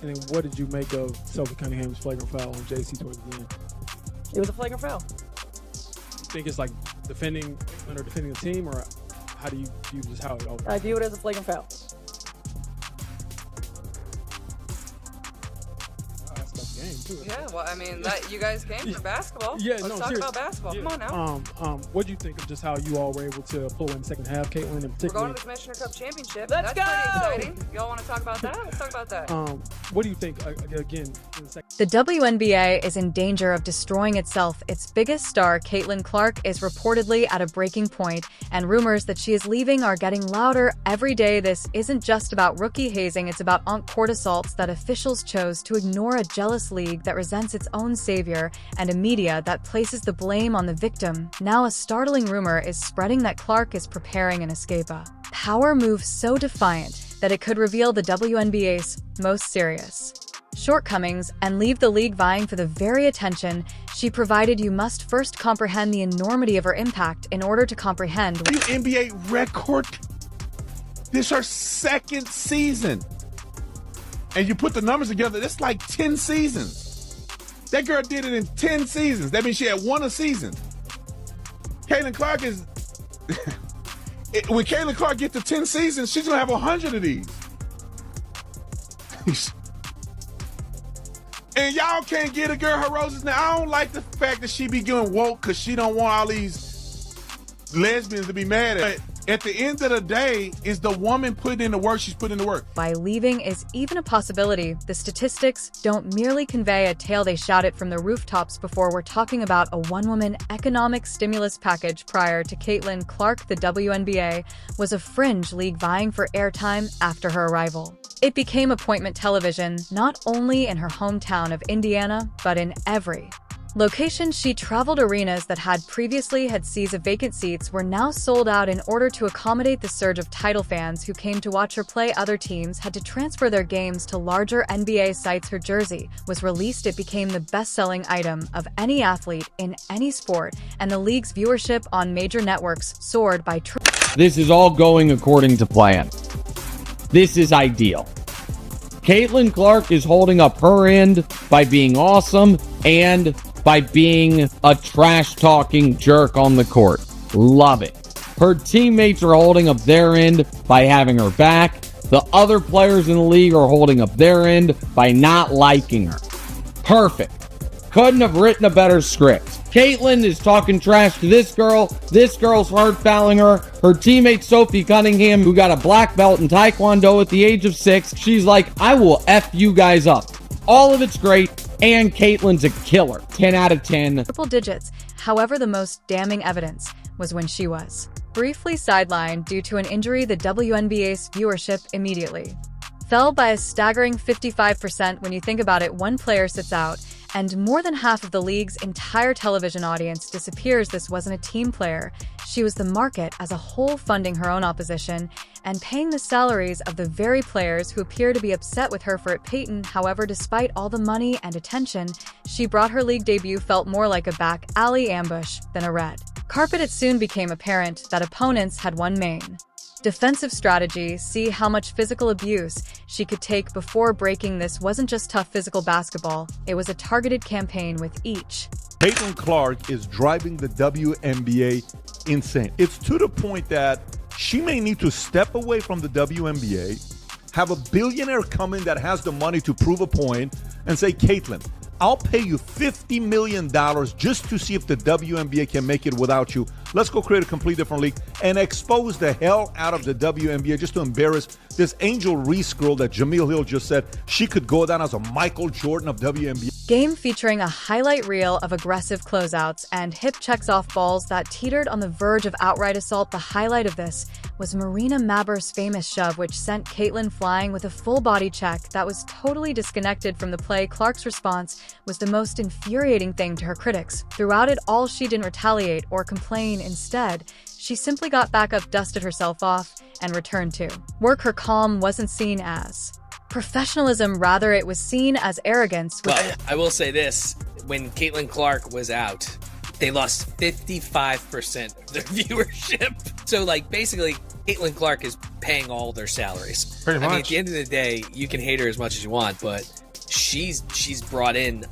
And then what did you make of Sophie Cunningham's flagrant foul on JC towards the end? It was a flagrant foul. You think it's like defending the team, or how do you view just how it all? I view it as a flagrant foul. That's about the game too. Yeah, well, I mean, you guys came for basketball. Yeah, Let's talk about basketball. Yeah. Come on now. What do you think of just how you all were able to pull in the second half, Caitlin, in We're particular? going to the Commissioner Cup Championship. Let's That's go! pretty exciting. Y'all want to talk about that? Let's talk about that. What do you think, again, in the second? The WNBA is in danger of destroying itself. Its biggest star, Caitlin Clark, is reportedly at a breaking point, and rumors that she is leaving are getting louder every day. This isn't just about rookie hazing, it's about on-court assaults that officials chose to ignore, a jealous league that resents its own savior, and a media that places the blame on the victim. Now a startling rumor is spreading that Clark is preparing an escape. A power move so defiant that it could reveal the WNBA's most serious shortcomings and leave the league vying for the very attention she provided. You must first comprehend the enormity of her impact in order to comprehend WNBA record. This is her second season. And you put the numbers together, that's like 10 seasons. That girl did it in 10 seasons. That means she had won a season. Caitlin Clark is... when Caitlin Clark gets to 10 seasons, she's going to have 100 of these. And y'all can't get a girl her roses. Now, I don't like the fact that she be getting woke because she don't want all these lesbians to be mad at her. At the end of the day, is the woman putting in the work she's putting in the work. by leaving is even a possibility. The statistics don't merely convey a tale, they shout it from the rooftops. Before, we're talking about a one-woman economic stimulus package. Prior to Caitlin Clark, the WNBA was a fringe league vying for airtime after her arrival. It became appointment television, not only in her hometown of Indiana, but in every location she traveled. Arenas that had previously had seas of vacant seats were now sold out. In order to accommodate the surge of title fans who came to watch her play, other teams had to transfer their games to larger NBA sites. Her jersey was released. It became the best-selling item of any athlete in any sport, and the league's viewership on major networks soared by This is all going according to plan. This is ideal. Caitlin Clark is holding up her end by being awesome and by being a trash-talking jerk on the court. Love it. Her teammates are holding up their end by having her back. The other players in the league are holding up their end by not liking her. Perfect. Couldn't have written a better script. Caitlin is talking trash to this girl. This girl's hard fouling her. Her teammate Sophie Cunningham, who got a black belt in Taekwondo at the age of 6, she's like, I will F you guys up. All of it's great, and Caitlin's a killer. 10 out of 10. triple digits. However, the most damning evidence was when she was briefly sidelined due to an injury. The WNBA's viewership immediately fell by a staggering 55%. When you think about it, one player sits out, and more than half of the league's entire television audience disappears. This wasn't a team player. She was the market as a whole, funding her own opposition and paying the salaries of the very players who appear to be upset with her for it. Peyton, however, despite all the money and attention she brought, her league debut felt more like a back alley ambush than a red carpet. It soon became apparent that opponents had one main defensive strategy: see how much physical abuse she could take before breaking. This wasn't just tough physical basketball, it was a targeted campaign with each. Caitlin Clark is driving the WNBA insane. It's to the point that she may need to step away from the WNBA, have a billionaire come in that has the money to prove a point, and say, Caitlin, I'll pay you $50 million just to see if the WNBA can make it without you. Let's go create a complete different league and expose the hell out of the WNBA just to embarrass this Angel Reese girl that Jameel Hill just said she could go down as a Michael Jordan of WNBA. Game featuring a highlight reel of aggressive closeouts and hip checks off balls that teetered on the verge of outright assault. The highlight of this was Marina Maber's famous shove, which sent Caitlin flying with a full body check that was totally disconnected from the play. Clark's response was the most infuriating thing to her critics. Throughout it all, she didn't retaliate or complain. Instead, she simply got back up, dusted herself off, and returned to work. Her calm wasn't seen as professionalism, rather it was seen as arrogance. Well, I will say this, when Caitlin Clark was out, they lost 55% of their viewership. So, like, basically, Caitlin Clark is paying all their salaries. Pretty I mean, much. at the end of the day, you can hate her as much as you want, but she's brought in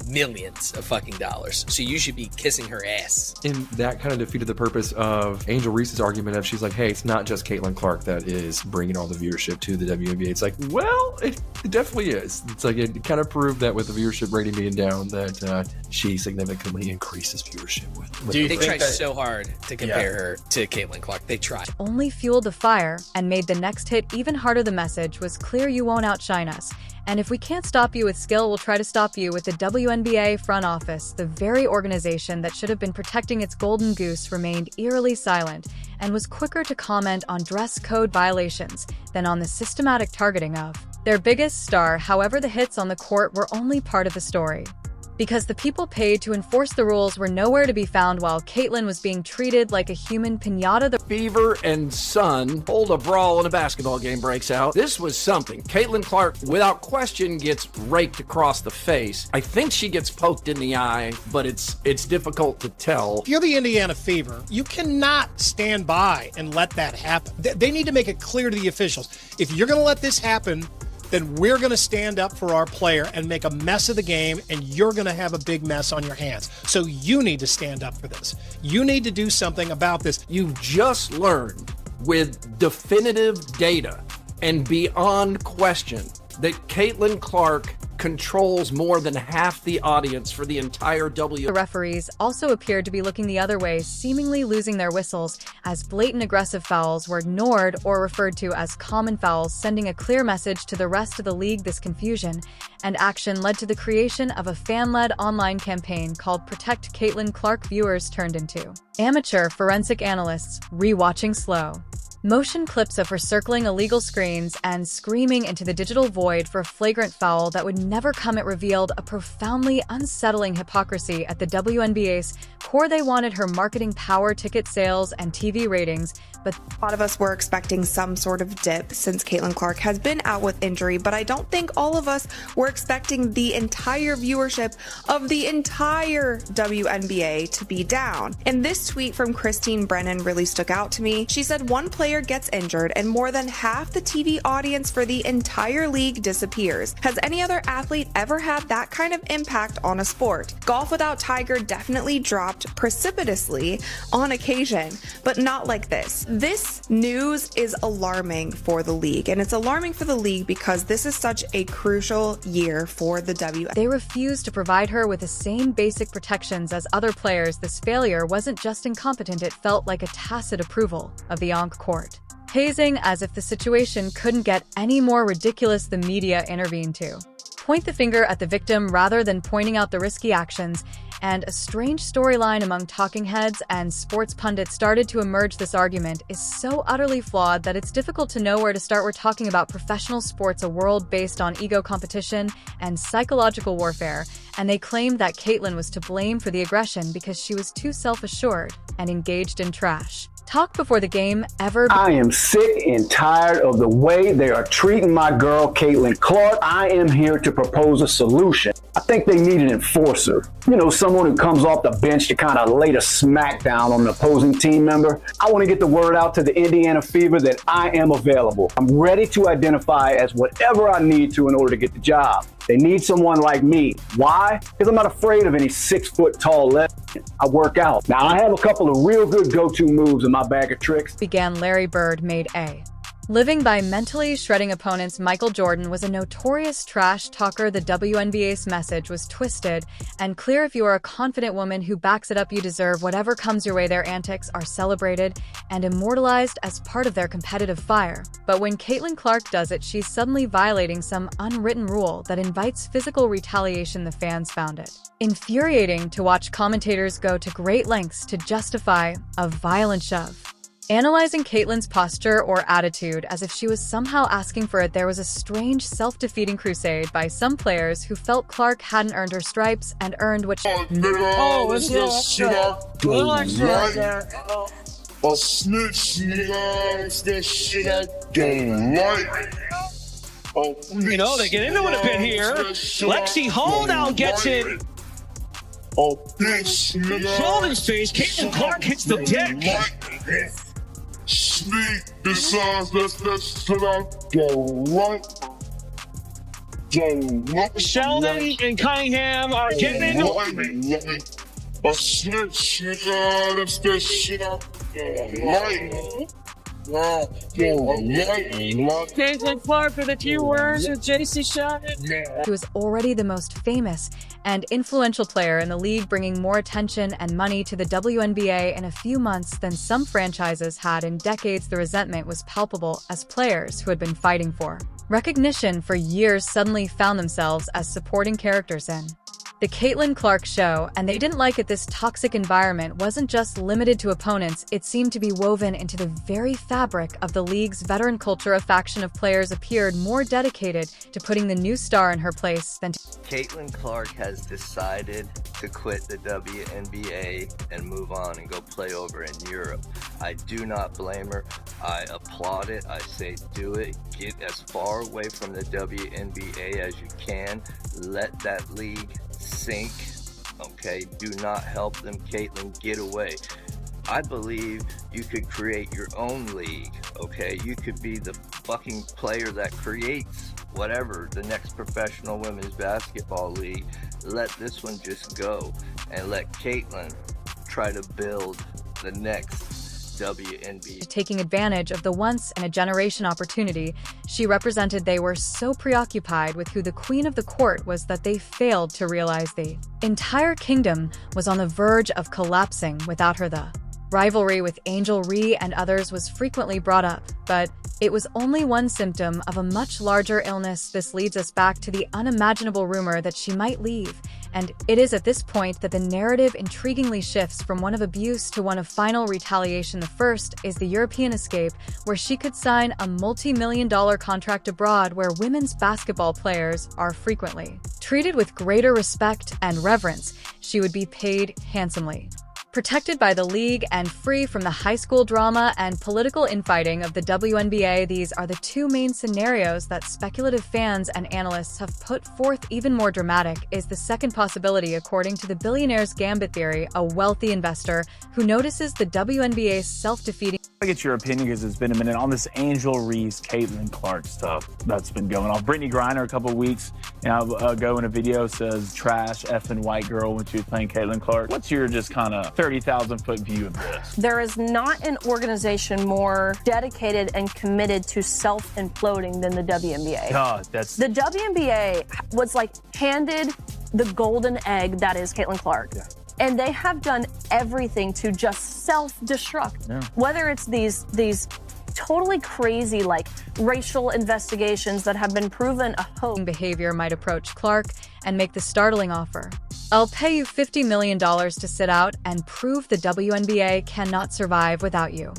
millions of fucking dollars. So you should be kissing her ass. And that kind of defeated the purpose of Angel Reese's argument of she's like, hey, it's not just Caitlin Clark that is bringing all the viewership to the WNBA. It's like, well, it definitely is. It's like it kind of proved that with the viewership rating being down that she significantly increases viewership with They tried so hard to compare her to Caitlin Clark. They tried. Only fueled the fire and made the next hit even harder. The message was clear: you won't outshine us. And if we can't stop you with skill, we'll try to stop you with the WNBA front office. The very organization that should have been protecting its golden goose remained eerily silent and was quicker to comment on dress code violations than on the systematic targeting of their biggest star. However, the hits on the court were only part of the story, because the people paid to enforce the rules were nowhere to be found while Caitlin was being treated like a human piñata. The Fever and Sun hold a brawl and a basketball game breaks out. This was something. Caitlin Clark, without question, gets raked across the face. I think she gets poked in the eye, but it's difficult to tell. If you're the Indiana Fever, you cannot stand by and let that happen. They need to make it clear to the officials. If you're going to let this happen, then we're going to stand up for our player and make a mess of the game, and you're going to have a big mess on your hands. So you need to stand up for this. You need to do something about this. You've just learned with definitive data and beyond question that Caitlin Clark controls more than half the audience for the entire The referees also appeared to be looking the other way, seemingly losing their whistles as blatant aggressive fouls were ignored or referred to as common fouls, sending a clear message to the rest of the league. This confusion and action led to the creation of a fan-led online campaign called Protect Caitlin Clark. Viewers turned into amateur forensic analysts, rewatching slow motion clips of her circling illegal screens and screaming into the digital void for a flagrant foul that would never come. It revealed a profoundly unsettling hypocrisy at the WNBA's core. They wanted her marketing power, ticket sales, and TV ratings, but a lot of us were expecting some sort of dip since Caitlin Clark has been out with injury, but I don't think all of us were expecting the entire viewership of the entire WNBA to be down. And this tweet from Christine Brennan really stuck out to me. She said, one player gets injured and more than half the TV audience for the entire league disappears. Has any other athlete ever had that kind of impact on a sport? Golf without Tiger definitely dropped precipitously on occasion, but not like this. This news is alarming for the league, and it's alarming for the league because this is such a crucial year for the WNBA. They refused to provide her with the same basic protections as other players. This failure wasn't just incompetent, it felt like a tacit approval of the on-court hazing, as if the situation couldn't get any more ridiculous. The media intervened to point the finger at the victim rather than pointing out the risky actions, and a strange storyline among talking heads and sports pundits started to emerge. This argument is so utterly flawed that it's difficult to know where to start. We're talking about professional sports, a world based on ego competition and psychological warfare, and they claimed that Caitlin was to blame for the aggression because she was too self-assured and engaged in trash talk before the game ever. I am sick and tired of the way they are treating my girl, Caitlin Clark. I am here to propose a solution. I think they need an enforcer. You know, someone who comes off the bench to kind of lay the smackdown on an opposing team member. I want to get the word out to the Indiana Fever that I am available. I'm ready to identify as whatever I need to in order to get the job. They need someone like me. Why? Because I'm not afraid of any 6-foot-tall lesbian. I work out. Now, I have a couple of real good go-to moves in my bag of tricks. Began Larry Bird made a living by mentally shredding opponents. Michael Jordan was a notorious trash talker. The WNBA's message was twisted and clear. If you are a confident woman who backs it up, you deserve whatever comes your way. Their antics are celebrated and immortalized as part of their competitive fire. But when Caitlin Clark does it, she's suddenly violating some unwritten rule that invites physical retaliation. The fans found it infuriating to watch commentators go to great lengths to justify a violent shove, analyzing Caitlin's posture or attitude as if she was somehow asking for it. There was a strange self-defeating crusade by some players who felt Clark hadn't earned her stripes and earned what she... A snitch, nigga, it's that shit I don't like. Oh, you know, they get into it a bit here. Lexi Holdown gets it. Oh, bitch, nigga. Shoulder space. Caitlin Clark hits the deck. sneak decides that's the right. Sheldon and Cunningham are getting into A snitch, nigga, that's that shit out right. Caitlin Clark with a few words with JC Shannon. He was already the most famous and influential player in the league, bringing more attention and money to the WNBA in a few months than some franchises had in decades. The resentment was palpable as players who had been fighting for recognition for years suddenly found themselves as supporting characters in The Caitlin Clark Show, and they didn't like it. This toxic environment wasn't just limited to opponents, it seemed to be woven into the very fabric of the league's veteran culture. A faction of players appeared more dedicated to putting the new star in her place than Caitlin Clark has decided to quit the WNBA and move on and go play over in Europe. I do not blame her. I applaud it. I say do it. Get as far away from the WNBA as you can. Let that league sink. Okay, do not help them. Caitlin, get away. I believe you could create your own league. Okay, you could be the fucking player that creates whatever, the next professional women's basketball league. Let this one just go and let Caitlin try to build the next WNBA. Taking advantage of the once-in-a-generation opportunity she represented, they were so preoccupied with who the queen of the court was that they failed to realize the entire kingdom was on the verge of collapsing without her. The rivalry with Angel Ree and others was frequently brought up, but it was only one symptom of a much larger illness. This leads us back to the unimaginable rumor that she might leave, and it is at this point that the narrative intriguingly shifts from one of abuse to one of final retaliation. The first is the European escape, where she could sign a multi-million-dollar contract abroad, where women's basketball players are frequently treated with greater respect and reverence. She would be paid handsomely. Protected by the league and free from the high school drama and political infighting of the WNBA, these are the two main scenarios that speculative fans and analysts have put forth. Even more dramatic is the second possibility. According to the billionaire's gambit theory, a wealthy investor who notices the WNBA's self-defeating. I get your opinion because it's been a minute on this Angel Reese, Caitlin Clark stuff that's been going on. Brittany Griner a couple of weeks ago in a video says trash effing white girl when she was playing Caitlin Clark. What's your just kind of 30,000-foot view of this? There is not an organization more dedicated and committed to self-imploding than the WNBA. God, the WNBA was like handed the golden egg that is Caitlin Clark. Yeah. And they have done everything to just self-destruct. Yeah. Whether it's these totally crazy, like, racial investigations that have been proven a hoax. Behavior might approach Clark and make the startling offer. I'll pay you $50 million to sit out and prove the WNBA cannot survive without you.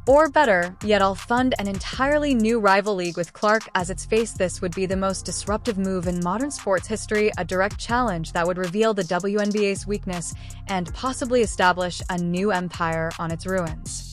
Or better yet, I'll fund an entirely new rival league with Clark as its face. This would be the most disruptive move in modern sports history, a direct challenge that would reveal the WNBA's weakness and possibly establish a new empire on its ruins.